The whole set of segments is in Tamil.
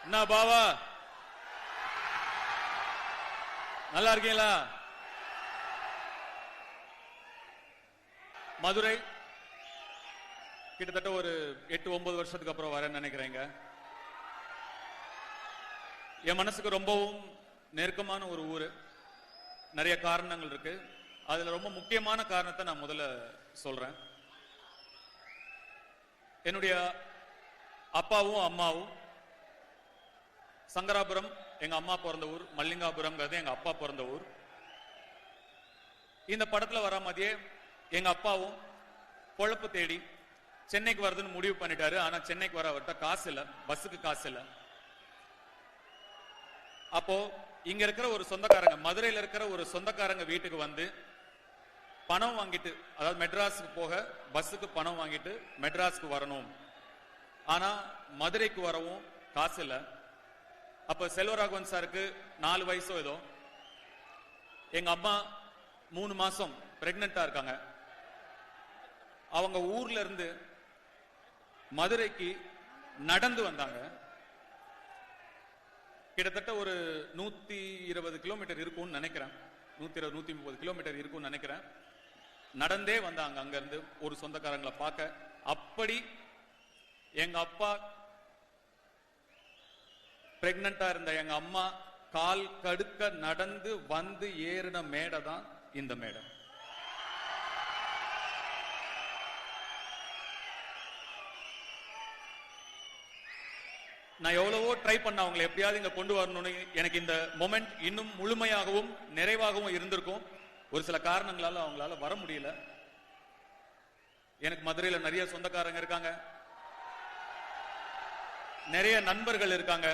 என்ன பாவா, நல்லா இருக்கீங்களா? மதுரை கிட்டத்தட்ட ஒரு 8-9 வருஷத்துக்கு அப்புறம் வரேன்னு நினைக்கிறேங்க. என் மனசுக்கு ரொம்பவும் நெருக்கமான ஒரு ஊரு. நிறைய காரணங்கள் இருக்கு. அதுல ரொம்ப முக்கியமான காரணத்தை நான் முதல்ல சொல்றேன். என்னுடைய அப்பாவும் அம்மாவும் சங்கராபுரம் எங்க அம்மா பிறந்த ஊர், மல்லிகாபுரம்ங்கிறது எங்க அப்பா பிறந்த ஊர். இந்த படத்துல வர மாதிரியே எங்க அப்பாவும் பொழப்பு தேடி சென்னைக்கு வருதுன்னு முடிவு பண்ணிட்டாரு. ஆனா சென்னைக்கு வர அவர்கிட்ட காசு இல்ல, பஸ்ஸுக்கு காசு இல்ல. அப்போ இங்க இருக்கிற ஒரு சொந்தக்காரங்க, மதுரையில இருக்கிற ஒரு சொந்தக்காரங்க வீட்டுக்கு வந்து பணம் வாங்கிட்டு, அதாவது மெட்ராஸுக்கு போக பஸ்ஸுக்கு பணம் வாங்கிட்டு மெட்ராஸுக்கு வரணும். ஆனா மதுரைக்கு வரவும் காசு இல்ல. அப்ப செல்வராகவன் சாருக்கு 4 வயசோ ஏதோ. எங்க அம்மா 3 மாசம் பிரெக்னண்டா இருக்காங்க. அவங்க ஊர்ல இருந்து மதுரைக்கு நடந்து வந்தாங்க. கிட்டத்தட்ட ஒரு 120 கிலோமீட்டர் இருக்கும்னு நினைக்கிறேன். 120-130 கிலோமீட்டர் இருக்கும்னு நினைக்கிறேன். நடந்தே வந்தாங்க அங்க இருந்து ஒரு சொந்தக்காரங்களை பார்க்க. அப்படி எங்க அப்பா பிரெக்னண்டா இருந்த எங்க அம்மா கால் கடுக்க நடந்து வந்து ஏறின மேடை தான் இந்த மேடை. நான் எவ்வளவோ ட்ரை பண்ண அவங்களை எப்படியாவது இங்க கொண்டு வரணும்னு. எனக்கு இந்த மொமெண்ட் இன்னும் முழுமையாகவும் நிறைவாகவும் இருந்திருக்கும். ஒரு சில காரணங்களால அவங்களால வர முடியல. எனக்கு மதுரையில நிறைய சொந்தக்காரங்க இருக்காங்க, நிறைய நண்பர்கள் இருக்காங்க.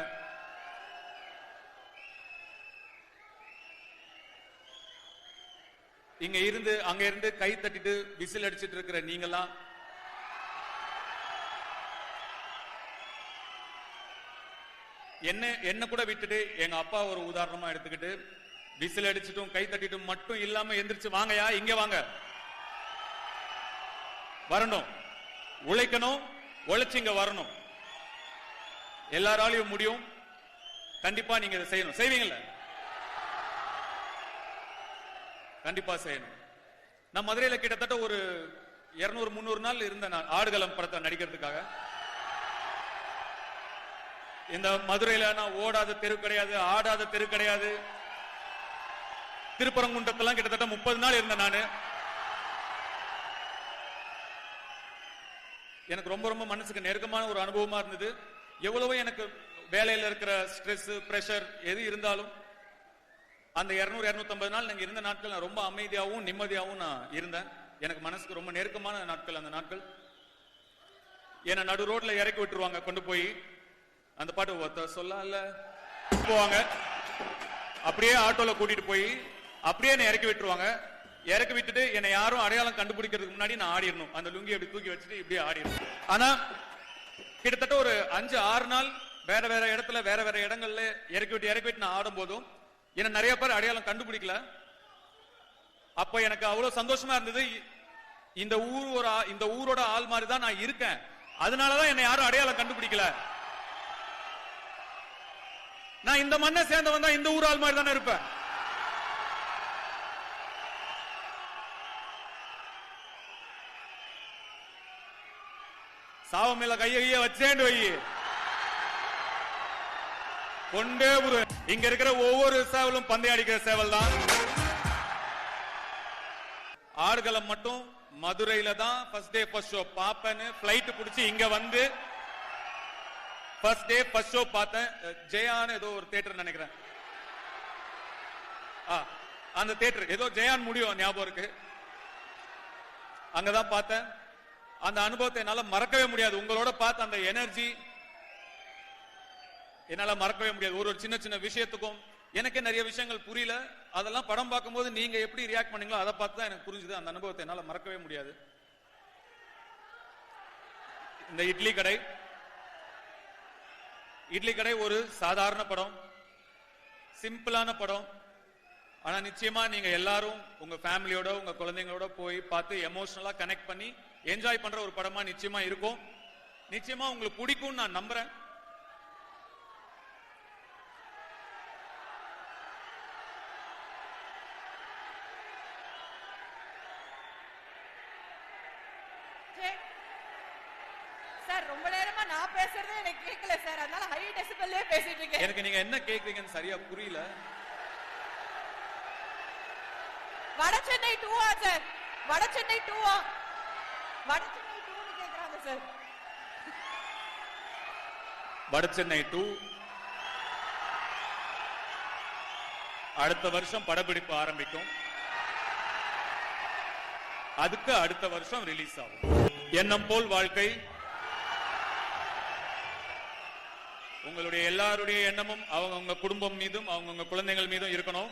இங்க இருந்து அங்க இருந்து கை தட்டிட்டு விசில் அடிச்சிட்டு இருக்கிற நீங்கெல்லாம் என்ன கூட விட்டுட்டு எங்க அப்பா ஒரு உதாரணமா எடுத்துக்கிட்டு விசில் அடிச்சிட்டும் கை தட்டிட்டும் மட்டும் இல்லாம எந்திரிச்சு வாங்கயா, இங்க வாங்க, வரணும், உழைக்கணும், உழைச்சு இங்க வரணும். எல்லாராலையும் முடியும். கண்டிப்பா நீங்க இதை செய்யணும். செய்வீங்கல்ல? கண்டிப்பா செய்யணும். நான் மதுரையில கிட்டத்தட்ட ஒரு 200-300 நாள் இருந்த நான் ஆடுகளம் படத்தை நடிக்கிறதுக்காக. இந்த மதுரையில நான் ஓடாத தெரு கிடையாது, ஆடாத தெரு கிடையாது. திருப்பரங்குன்றத்தெல்லாம் கிட்டத்தட்ட 30 நாள் இருந்த நானு. எனக்கு ரொம்ப ரொம்ப மனசுக்கு நெருக்கமான ஒரு அனுபவமா இருந்தது. எவ்வளவோ எனக்கு வேலையில இருக்கிற ஸ்ட்ரெஸ், பிரஷர் எது இருந்தாலும் அந்த 200-250 நாள் நீங்க இருந்த நாட்கள் நான் ரொம்ப அமைதியாகவும் நிம்மதியாகவும் நான் இருந்தேன். எனக்கு மனசுக்கு ரொம்ப நெருக்கமான நாட்கள் அந்த நாட்கள். என்னை நடு ரோட்ல இறக்கி விட்டுருவாங்க, கொண்டு போய் அந்த பாட்டு ஒருத்த சொல்லல போவாங்க. அப்படியே ஆட்டோல கூட்டிட்டு போய் அப்படியே என்னை இறக்கி விட்டுருவாங்க. இறக்கி விட்டுட்டு என்னை யாரும் அடையாளம் கண்டுபிடிக்கிறதுக்கு முன்னாடி நான் ஆடிடணும். அந்த லுங்கி அப்படி தூக்கி வச்சுட்டு இப்படியே ஆடிடணும். ஆனா கிட்டத்தட்ட ஒரு 5-6 நாள் வேற வேற இடத்துல வேற வேற இடங்கள்ல இறக்கி விட்டு நான் ஆடும் போதும் என்ன நிறைய பேர் அடையாளம் கண்டுபிடிக்கல. அப்ப எனக்கு அவ்வளவு சந்தோஷமா இருந்தது. இந்த ஊரோட ஆள் மாதிரி தான் நான் இருக்கேன், அதனாலதான் என்னை யாரும் அடையாளம் கண்டுபிடிக்கல. நான் இந்த மண்ணை சேர்ந்தவன் தான், இந்த ஊர் ஆள் மாதிரி தானே இருப்பேன். சாவமேல கைய வச்சேண்டு வை கொண்டே ஒரு. இங்க இருக்கிற ஒவ்வொரு சேவலும் பந்தயடிக்கிற சேவல் தான். ஆடுகளம் மட்டும் மதுரையில தான் ஃபர்ஸ்ட் டே ஃபர்ஸ்ட் ஷோ பாப்பேன்னு பிளைட் பிடிச்சி இங்க வந்து ஃபர்ஸ்ட் டே ஃபர்ஸ்ட் ஷோ பார்த்தேன். ஜெயான் ஏதோ ஒரு தியேட்டர் நினைக்கிறேன். அந்த தியேட்டர் ஏதோ ஜெயான் முடியும் ஞாபகம் இருக்கு. அங்கதான் பார்த்தேன். அந்த அனுபவத்தை என்னால மறக்கவே முடியாது. உங்களோட பார்த்த அந்த எனர்ஜி என்னால மறக்கவே முடியாது. ஒரு சின்ன சின்ன விஷயத்துக்கும் எனக்கே நிறைய விஷயங்கள் புரியல. அதெல்லாம் படம் பார்க்கும்போது நீங்க எப்படி ரியாக்ட் பண்ணீங்களோ அதை பார்த்து தான் எனக்கு புரிஞ்சுது. அந்த அனுபவத்தை என்னால மறக்கவே முடியாது. இந்த இட்லி கடை ஒரு சாதாரண படம், சிம்பிளான படம். ஆனா நிச்சயமா நீங்க எல்லாரும் உங்க ஃபேமிலியோட உங்க குழந்தைங்களோட போய் பார்த்து எமோஷனலா கனெக்ட் பண்ணி என்ஜாய் பண்ற ஒரு படமா நிச்சயமா இருக்கும். நிச்சயமா உங்களுக்கு பிடிக்கும்னு நான் நம்புறேன். சார் ரொம்ப நேரமா நான் பேசுறதே எனக்கு கேட்கல சார், அதனால ஹை டெசிபல்லே பேசிட்டு இருக்கேன். எனக்கு நீங்க என்ன கேக்குறீங்கன்னு சரியா புரியல. வடசென்னை 2 சார், வடசென்னை 2 வடசென்னை 2 கேக்குறாங்க சார். வடசென்னை 2 அடுத்த வருஷம் படப்பிடிப்பு ஆரம்பிக்கும். அதுக்கு அடுத்த வருஷம் ரிலீஸ் ஆகும். எண்ணம் போல் வாழ்க்கை. உங்களுடைய எல்லாருடைய எண்ணமும் அவங்க குடும்பம் மீதும் அவங்க குழந்தைகள் மீதும் இருக்கணும்.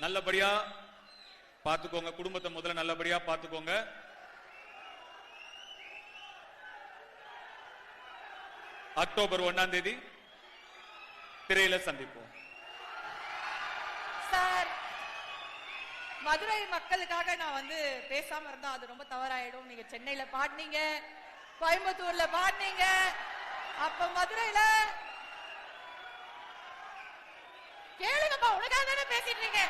நல்லபடியா பாத்துக்கோங்க, குடும்பத்தை முதல்ல நல்லபடியா பாத்துக்கோங்க. அக்டோபர் 1ஆம் தேதி திரையில சந்திப்போம். சார், மதுரை மக்களுக்காக நான் வந்து பேசாம இருந்தா அது ரொம்ப தவறாயிடும். நீங்க சென்னையில பாடினீங்க, கோயம்புத்தூர்ல பாடினீங்க, அப்ப மதுரையில கேளுங்கப்பா, உனக்காக தானே பேசிட்டு இருக்கீங்க.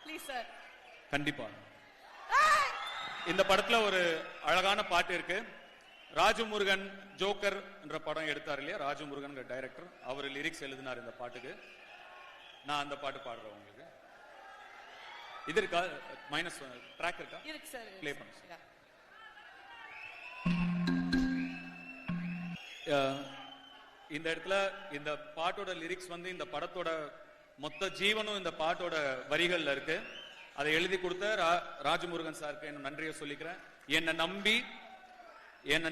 Please sir. கண்டிப்பா இந்த படத்துல ஒரு அழகான பாட்டு இருக்கு. ராஜமுருகன் ஜோக்கர் என்ற படம் எடுத்தார் இல்லையா, ராஜமுருகன் டைரக்டர், அவர் லிரிக்ஸ் எழுதினார் இந்த பாட்டுக்கு. நான் அந்த பாட்டு பாடுறேன் உங்களுக்கு. இது இருக்கா, மைனஸ் ட்ராக் இருக்கா? இருக்கு சார், ப்ளே பண்ணுங்க. இந்த இடத்துல இந்த பாட்டோட லிரிக்ஸ் வந்து இந்த படத்தோட மொத்த ஜீவனும் இந்த பாட்டோட வரிகள்ல இருக்கு. அதை எழுதி கொடுத்த ராஜமுருகன் சாருக்கு என்ன நன்றியை சொல்லிக்கிறேன். என்னை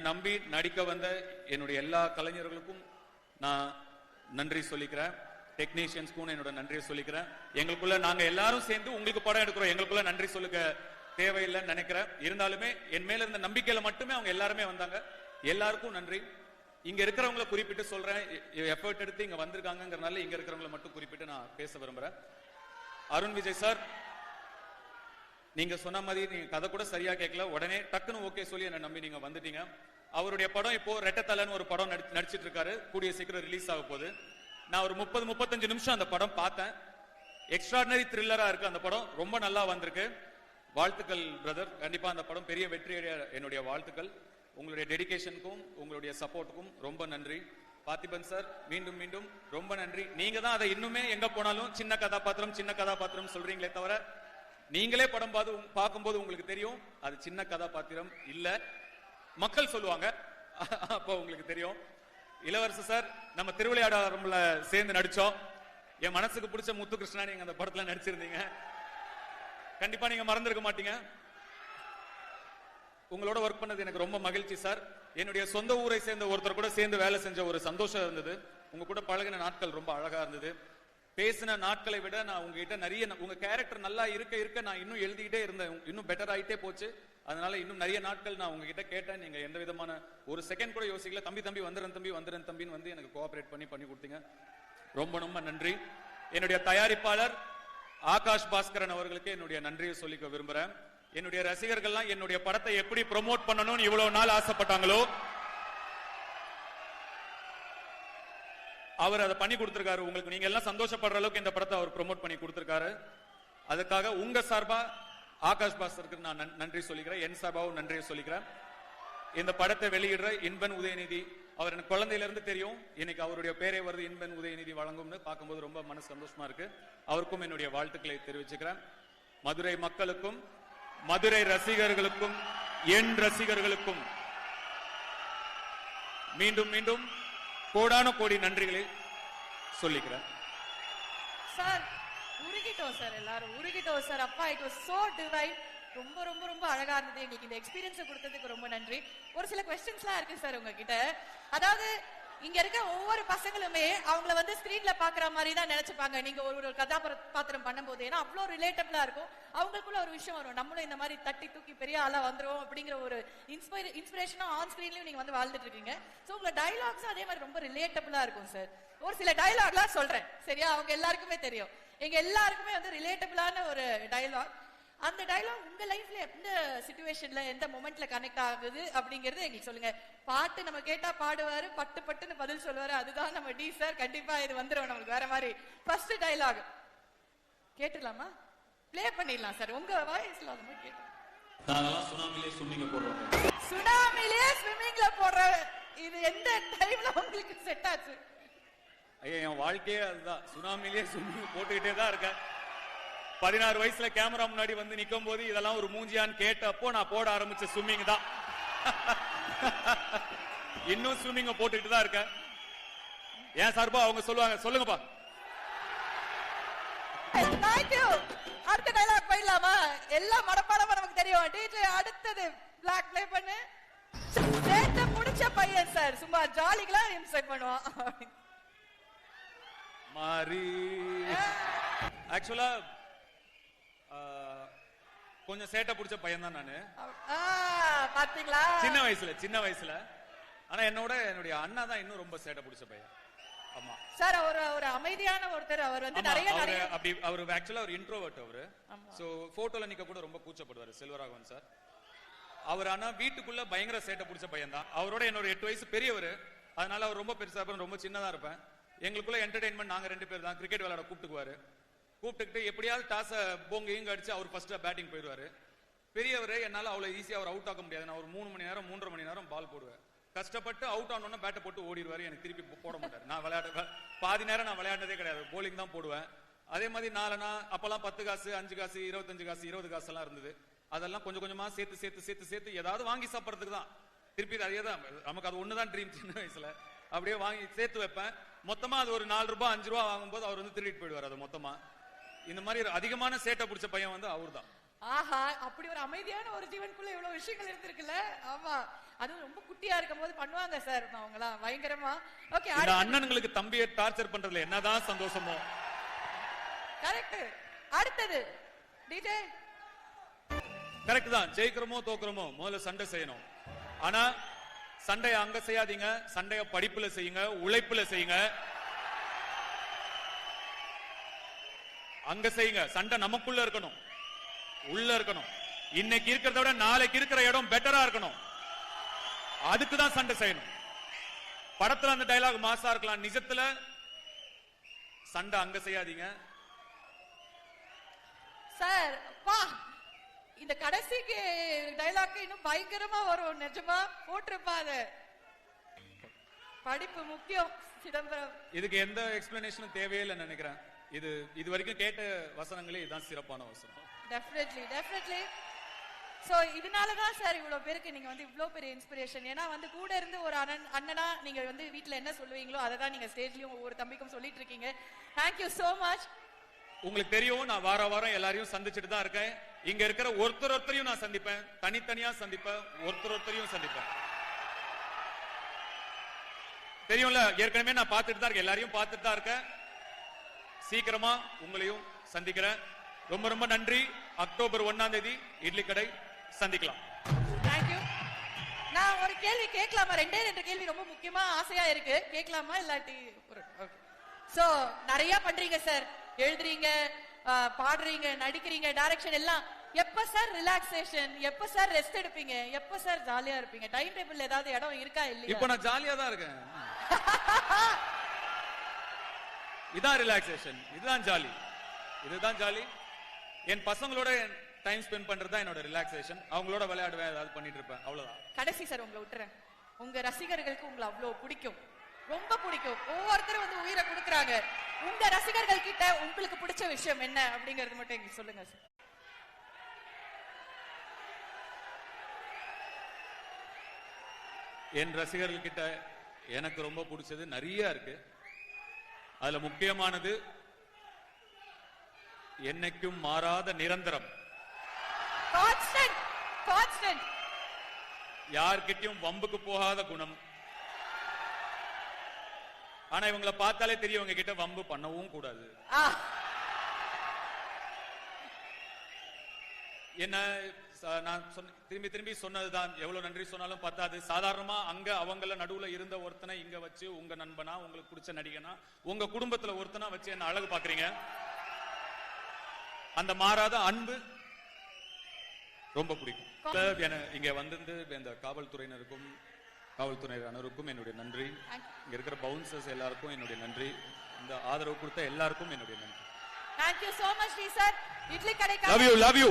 நம்பி நடிக்க வந்த என்னுடைய எல்லா கலைஞர்களுக்கும் நான் நன்றி சொல்லிக்கிறேன். டெக்னீஷியன்ஸ்க்கும் என்னோட நன்றியை சொல்லிக்கிறேன். எங்களுக்குள்ள நாங்க எல்லாரும் சேர்ந்து உங்களுக்கு படம் எடுக்கிறோம், எங்களுக்குள்ள நன்றி சொல்லுங்க தேவையில்லைன்னு நினைக்கிறேன். இருந்தாலுமே என் மேல இருந்த நம்பிக்கையில மட்டுமே அவங்க எல்லாருமே வந்தாங்க. எல்லாருக்கும் நன்றி. இங்க இருக்கிறவங்களை குறிப்பிட்டு சொல்றேன், எஃபர்ட் எடுத்து இங்க வந்திருக்காங்கிறதுனால இங்க இருக்கிறவங்களை மட்டும் குறிப்பிட்டு நான் பேச விரும்புறேன். அருண் விஜய் சார், நீங்க சொன்ன மாதிரி நீங்க கதை கூட சரியா கேட்கல, உடனே டக்குன்னு ஓகே சொல்லி என்ன நம்பி நீங்க வந்துட்டீங்க. அவருடைய படம் இப்போ ரெட்டத்தலைன்னு ஒரு படம் நடிச்சிட்டு இருக்காரு, கூடிய சீக்கிரம் ரிலீஸ் ஆக போகுது. நான் ஒரு 30-35 நிமிஷம் அந்த படம் பார்த்தேன். எக்ஸ்ட்ராடினரி த்ரில்லரா இருக்கு அந்த படம், ரொம்ப நல்லா வந்திருக்கு. வாழ்த்துக்கள் பிரதர், கண்டிப்பா அந்த படம் பெரிய வெற்றியடைய என்னுடைய வாழ்த்துக்கள். உங்களுடைய டெடிகேஷனுக்கும் உங்களுடைய சப்போர்ட்டுக்கும் ரொம்ப நன்றி. பார்த்திபன் சார், மீண்டும் மீண்டும் ரொம்ப நன்றி. நீங்க தான் அதை இன்னுமே எங்க போனாலும் சின்ன கதாபாத்திரம் சொல்றீங்களே தவிர, நீங்களே படம் பார்க்கும்போது உங்களுக்கு தெரியும் அது சின்ன கதாபாத்திரம் இல்ல, மக்கள் சொல்லுவாங்க, அப்போ உங்களுக்கு தெரியும். இளவரசு சார், நம்ம திருவிளையாடல சேர்ந்து நடிச்சோம். என் மனசுக்கு பிடிச்ச முத்துகிருஷ்ணா நீங்க அந்த படத்துல நடிச்சிருந்தீங்க. கண்டிப்பா நீங்க மறந்துருக்க மாட்டீங்க. உங்களோட ஒர்க் பண்ணது எனக்கு ரொம்ப மகிழ்ச்சி சார். என்னுடைய சொந்த ஊரை சேர்ந்த ஒருத்தர் கூட சேர்ந்து வேலை செஞ்ச ஒரு சந்தோஷம் இருந்தது. உங்க கூட பழகின நாட்கள் ரொம்ப அழகா இருந்தது. பேசின நாட்களை விட நான் உங்ககிட்ட நிறைய, உங்க கேரக்டர் நல்லா இருக்க நான் இன்னும் எழுதிக்கிட்டே இருந்தேன், இன்னும் பெட்டர் ஆயிட்டே போச்சு. அதனால இன்னும் நிறைய நாட்கள் நான் உங்ககிட்ட கேட்டேன். நீங்க எந்த விதமான ஒரு செகண்ட் கூட யோசிக்கல. தம்பி வந்துடுறேன் தம்பின்னு வந்து எனக்கு கோஆபரேட் பண்ணி கொடுத்தீங்க. ரொம்ப ரொம்ப நன்றி. என்னுடைய தயாரிப்பாளர் ஆகாஷ் பாஸ்கரன் அவர்களுக்கு என்னுடைய நன்றியை சொல்லிக்க விரும்புறேன். என்னுடைய ரசிகர்கள்லாம் என்னுடைய படத்தை எப்படி ப்ரோமோட் பண்ணணும்னு இவ்வளவு நாள் ஆசைப்பட்டாங்களோ, அவர் அதை பண்ணி கொடுத்திருக்காரு. உங்களுக்கு நீங்க எல்லாம் சந்தோஷப்படுற அளவுக்கு இந்த படத்தை அவர் ப்ரோமோட் பண்ணி கொடுத்திருக்காரு. அதுக்காக உங்க சார்பா ஆகாஷ் பாஸ்கருக்கு நான் நன்றி சொல்லிக்கிறேன். என் சார்பாவும் நன்றியை சொல்லிக்கிறேன். இந்த படத்தை வெளியிடுற இன்பன் உதயநிதி, அவர் எனக்கு குழந்தையில இருந்து தெரியும். இன்னைக்கு அவருடைய பேரே வருது, இன்பன் உதயநிதி வழங்கும்னு பார்க்கும்போது ரொம்ப மனசு சந்தோஷமா இருக்கு. அவருக்கும் என்னுடைய வாழ்த்துக்களை தெரிவிச்சுக்கிறேன். மதுரை மக்களுக்கும் மதுரை ரசிகர்களுக்கும் என் ரசிகர்களுக்கும் மீண்டும் மீண்டும் கோடான கோடி நன்றிகளை சொல்லிக்கிறேன். சார், உருகிட்டோம் சார், எல்லாரும் உருகிட்டோம் சார். அப்பா, இட் வாஸ் சோ டிவைன். ரொம்ப ரொம்ப ரொம்ப அழகா இருந்தது. எங்களுக்கு இந்த எக்ஸ்பீரியன்ஸை கொடுத்ததுக்கு ரொம்ப நன்றி. ஒரு சில கொஸ்டின்ஸ்லாம் இருக்கு சார் உங்ககிட்ட. அதாவது இங்க இருக்க ஒவ்வொரு பசங்களுமே அவங்கள வந்து ஸ்கிரீன்ல பாக்குற மாதிரி தான் நினைச்சுப்பாங்க நீங்க ஒரு கதாபாத்திரம் பண்ணும்போது. ஏன்னா அவ்வளோ ரிலேட்டபிளா இருக்கும். அவங்களுக்குள்ள ஒரு விஷயம் வரும், நம்மளும் இந்த மாதிரி தட்டி தூக்கி பெரிய ஆளா வந்துரும் அப்படிங்கிற ஒரு இன்ஸ்பிரேஷனா ஆன் ஸ்கிரீன்லயும் நீங்க வந்து வாழ்ந்துட்டு இருக்கீங்க. சோ உங்க டயலாக்ஸும் அதே மாதிரி ரொம்ப ரிலேட்டபிளா இருக்கும் சார். ஒரு சில டயலாக்லாம் சொல்றேன் சரியா, அவங்க எல்லாருக்குமே தெரியும். எங்க எல்லாருக்குமே வந்து ரிலேட்டபிளான ஒரு டயலாக். அந்த டயலாக் உங்க லைஃப்ல எந்த சிச்சுவேஷன்ல எந்த மொமெண்ட்ல கனெக்ட் ஆகுது அப்படிங்கறது எங்களுக்கு சொல்லுங்க. பாட்டு நம்ம கேட்டா பாடுவாரு, பட்டுன்னு பதில் சொல்லுவாரு. அதுதான் நம்ம டி சார். கண்டிப்பா இது வந்துரும் நமக்கு வேற மாதிரி. First dialogue. கேட்டுடலாமா? ப்ளே பண்ணிடலாம் சார், உங்க வாய்ஸ்ல அது மாதிரி கேட்டு. நாங்கெல்லாம் சுனாமிலே ஸ்விம்மிங் போடுறோம். சுனாமிலே ஸ்விம்மிங்ல போடுற இது எந்த டைம்ல உங்களுக்கு செட் ஆச்சு? ஐயா என் வாழ்க்கையே அதுதான், சுனாமிலே ஸ்விம்மிங் போட்டுக்கிட்டே தான் இருக்கேன். 16 வயசுல கேமரா முன்னாடி வந்து நிக்கும் போது இதெல்லாம் ஒரு மூஞ்சியான்னு கேட்டப்போ நான் போட ஆரம்பிச்ச ஸ்விம்மிங் தான். இன்னும் ஸ்விம்மிங்க போட்டுட்டு தான் இருக்கேன். ஏன் சார்பா அவங்க சொல்லுவாங்க, சொல்லுங்கப்பா. Thank you. அடுத்த டயலாக் போயிடலாமா? எல்லாம் மனப்பாடமா நமக்கு தெரியும். டிஜே அடுத்தது பிளாக் ப்ளே பண்ணு. சேட்ட முடிச்ச பையன் சார், சும்மா ஜாலிகளா இன்சைட் பண்ணுவான். மாரி ஆக்சுவலா கொஞ்சம் சேட்டை பிடிச்ச பையன் தான் நானு. பாத்தீங்களா? சின்ன வயசுல. ஆனா என்னுடைய அண்ணா தான் இன்னும் ரொம்ப சேட்டை பிடிச்ச பையன். ஆமா சார், ஒரு அமைதியான ஒருத்தர். அவர் வந்து நிறைய அப்படி அவர் ஆக்சுவலா ஒரு இன்ட்ரோவர்ட் அவரு. சோ போட்டோல நிக்க கூட ரொம்ப கூச்சப்படுவாரு செல்வராகவன் சார். அவர் ஆனா வீட்டுக்குள்ள பயங்கர சேட்டை பிடிச்ச பையன் தான். அவரோட என்னோட 8 வயசு பெரியவர். அதனால அவர் ரொம்ப பெருசா இருப்பாரு, ரொம்ப சின்னதா இருப்பேன். எங்களுக்குள்ள என்டர்டைன்மெண்ட் நாங்க 2 பேர் தான். கிரிக்கெட் விளையாட கூப்பிட்டுக்கிட்டு எப்படியாவது டாஸ போங்க இங்க அடிச்சு அவர் ஃபர்ஸ்ட் பேட்டிங் போயிடுவாரு. பெரியவர் என்னால அவ்வளவு ஈஸியா அவர் அவுட் ஆக முடியாது. நான் ஒரு 3 மணி நேரம் 3.5 மணி நேரம் பால் போடுவேன். கஷ்டப்பட்டு அவுட் ஆனோன்னா பேட்டை போட்டு ஓடிடுவாரு. எனக்கு திருப்பி போட மாட்டாரு. நான் பாதி நேரம் நான் விளையாண்டதே கிடையாது, போலிங் தான் போடுவேன். அதே மாதிரி நாலனா அப்பெல்லாம் 10 காசு 5 காசு 25 காசு 20 காசு எல்லாம் இருந்தது. அதெல்லாம் கொஞ்சம் கொஞ்சமா சேர்த்து ஏதாவது வாங்கி சாப்பிடறதுக்கு தான். திருப்பி அதே தான், நமக்கு அது ஒண்ணுதான் ட்ரீம். சின்ன வயசுல அப்படியே வாங்கி சேர்த்து வைப்பேன். மொத்தமா அது ஒரு 4 ரூபாய் 5 ரூபாய் வாங்கும்போது அவர் வந்து திருடிட்டு போயிடுவார் அது மொத்தமா. இந்த மாதிரி அதிகமான சேட்டை பிடிச்ச பையன் வந்து அவர் தான். ஆஹா, அப்படி ஒரு அமைதியான ஒரு ஜீவனுக்குள்ள இவ்வளவு விஷயங்கள் இருந்திருக்குல்ல. ஆமா, அதுவும் ரொம்ப குட்டியா இருக்கும் போது பண்ணுவாங்க சார் அவங்கலாம் பயங்கரமா. ஓகே, இந்த அண்ணனுங்களுக்கு தம்பியை டார்ச்சர் பண்றதுல என்னதான் சந்தோஷமோ. கரெக்ட். அடுத்தது டிஜே. கரெக்ட் தான். ஜெயிக்கிறோமோ தோக்குறோமோ முதல்ல சண்டை செய்யணும். ஆனா சண்டைய அங்க செய்யாதீங்க, சண்டைய படிப்புல செய்யுங்க, உழைப்புல செய்யுங்க. அங்க செய்யுங்க. சண்டை நமக்குள்ள இருக்கணும், உள்ள இருக்கணும். இன்னைக்கு இருக்கிறத விட நாளைக்கு இருக்கிற இடம் பெட்டரா இருக்கணும். அதுக்கு தான் சண்டை செய்யணும். படத்துல அந்த டயலாக் மாசா இருக்கலாம், நிஜத்துல சண்டை அங்க செய்யாதீங்க சார். பா, இந்த கடைசிக்கு டயலாக் இன்னும் பயங்கரமா வரும். நிஜமா போட்டிருப்பாங்க. படிப்பு முக்கியம் சிதம்பரம். இதுக்கு எந்த எக்ஸ்பிளனேஷனும் தேவையில்லை நினைக்கிறேன். இது வரைக்கும் கேட்ட வசனங்களே இதுதான் சிறப்பான வசனம். டெஃபினெட்லி. சோ இதனாலதான் சார் இவ்வளவு பேருக்கு நீங்க வந்து இவ்வளவு பெரிய இன்ஸ்பிரேஷன். ஏன்னா வந்து கூட இருந்து ஒரு அண்ணனா நீங்க வந்து வீட்டுல என்ன சொல்லுவீங்களோ அதை தான் நீங்க ஸ்டேஜ்லயும் ஒவ்வொரு தம்பிக்கும் சொல்லிட்டு இருக்கீங்க. Thank you so much. உங்களுக்கு தெரியும், நான் வாரம் எல்லாரையும் சந்திச்சுட்டு தான் இருக்கேன். இங்க இருக்கிற ஒருத்தரையும் நான் சந்திப்பேன், தனித்தனியா சந்திப்பேன், ஒருத்தரையும் சந்திப்பேன். தெரியும்ல, ஏற்கனவே நான் பார்த்துட்டு தான் இருக்கேன், எல்லாரையும் பார்த்துட்டு தான் இருக்கேன். சீக்கிரமா உங்களையும் சந்திக்கிறேன். ரொம்ப ரொம்ப நன்றி. அக்டோபர் 1ஆம் தேதி இட்லி கடை சந்திக்கலாம். தேங்க்யூ. நான் ஒரு கேள்வி கேட்கலாமா? 2 கேள்வி ரொம்ப முக்கியமா ஆசையா இருக்கு, கேட்கலாமா? இல்லாட்டி சோ நிறைய பண்றீங்க சார், எழுதுறீங்க, பாடுறீங்க, நடிக்கிறீங்க, டைரக்ஷன் எல்லாம். எப்ப சார் ரிலாக்ஸேஷன், எப்ப சார் ரெஸ்ட் எடுப்பீங்க, எப்ப சார் ஜாலியா இருப்பீங்க? டைம் டேபிள்ல ஏதாவது இடம் இருக்கா? இல்லையா? இப்போ நான் ஜாலியா தான் இருக்கேன். இதான் ரிலாக்ஸேஷன், இதுதான் ஜாலி. என் பசங்களோட டைம் ஸ்பெண்ட் பண்றதா என்னோட ரிலாக்ஸேஷன். அவங்களோட விளையாடுவேன், ஏதாவது பண்ணிட்டு இருப்பேன், அவ்வளவுதான். கடைசி சார் உங்களை விட்டுறேன். உங்க ரசிகர்களுக்கு உங்களை அவ்வளவு பிடிக்கும், ரொம்ப பிடிக்கும். ஒவ்வொருத்தரும் வந்து உயிரை கொடுக்கறாங்க. உங்க ரசிகர்கள் கிட்ட உங்களுக்கு பிடிச்ச விஷயம் என்ன அப்படிங்கறது மட்டும் எங்களுக்கு சொல்லுங்க சார். என் ரசிகர்கள் கிட்ட எனக்கு ரொம்ப பிடிச்சது நிறைய இருக்கு. அதுல முக்கியமானது என்னைக்கும் மாறாத நிரந்தரம், கான்ஸ்டன்ட், யார்கிட்டயும் வம்புக்கு போகாத குணம். ஆனா இவங்களை பார்த்தாலே தெரியும் இவங்க கிட்ட வம்பு பண்ணவும் கூடாது. என்ன நான் திரும்பி சொன்னதுதான், எவ்வளவு நன்றி சொன்னாலும் பத்தாது. சாதாரணமா அங்க அவங்கள நடுவுல இருந்த ஒருத்தனை இங்க வச்சு உங்க நண்பனா, உங்களுக்கு பிடிச்ச நடிகனா, உங்க குடும்பத்துல ஒருத்தனா வச்சு என்ன அழகு பாக்குறீங்க. அந்த மாறாத அன்பு ரொம்ப பிடிக்கும். இங்க வந்து இந்த காவல்துறையினருக்கும் காவல்துறையினருக்கும் என்னுடைய நன்றி. இங்க இருக்கிற பவுன்சர்ஸ் எல்லாருக்கும் என்னுடைய நன்றி. இந்த ஆதரவு கொடுத்த எல்லாருக்கும் என்னுடைய நன்றி. Thank you so much, Sri sir. Idli கடை லவ் யூ